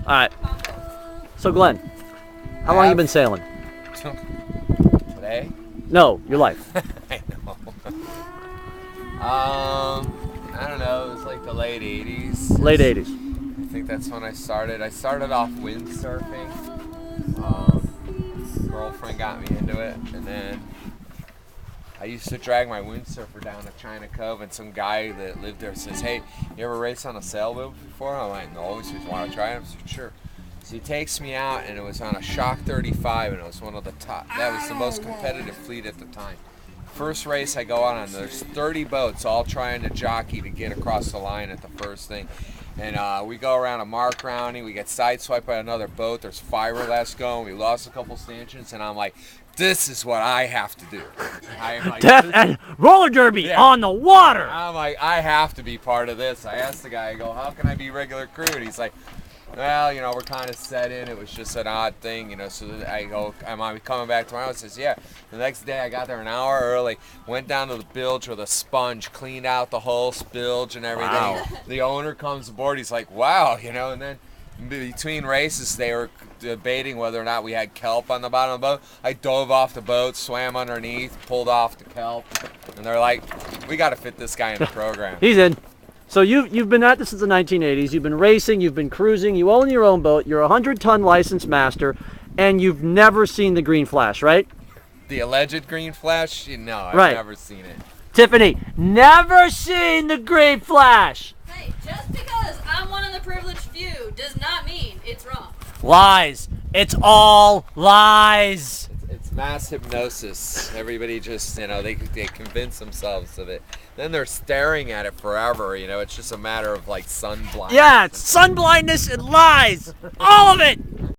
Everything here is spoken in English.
All right. So, Glenn, how long have you been sailing? Today? No, your life. I know. I don't know. It was like the late 80s. Late 80s. I think that's when I started. I started off windsurfing. Girlfriend got me into it, and then I used to drag my windsurfer down to China Cove, and some guy that lived there says, "Hey, you ever raced on a sailboat before?" I'm like, "No." He says, "Want to try it?" I said, "Sure." So he takes me out, and it was on a Shock 35, and it was one of the top. That was the most competitive fleet at the time. First race I go on, there's 30 boats all trying to jockey to get across the line at the first thing. And we go around a mark rounding, we get sideswiped by another boat, there's fiberglass going, we lost a couple stanchions, and I'm like, this is what I have to do. I'm like, Death and roller derby on the water. I'm like, I have to be part of this. I asked the guy, I go, how can I be regular crew? And he's like, well, you know, we're kind of set in. It was just an odd thing, you know. So I go, am I coming back tomorrow? He says, yeah. The next day I got there an hour early, went down to the bilge with a sponge, cleaned out the whole bilge and everything. Wow. The owner comes aboard. He's like, wow, you know. And then between races, they were debating whether or not we had kelp on the bottom of the boat. I dove off the boat, swam underneath, pulled off the kelp. And they're like, we got to fit this guy in the program. He's in. So you've been at this since the 1980s. You've been racing. You've been cruising. You own your own boat. You're a 100-ton licensed master, and you've never seen the green flash, right? The alleged green flash? No, I've never seen it. Tiffany, never seen the green flash. Hey, just because I'm one of the privileged few does not mean it's wrong. Lies. It's all lies. It's mass hypnosis. Everybody just, you know, they convince themselves of it. Then they're staring at it forever, you know. It's just a matter of like sun blindness. Yeah, it's sun blindness and lies. All of it.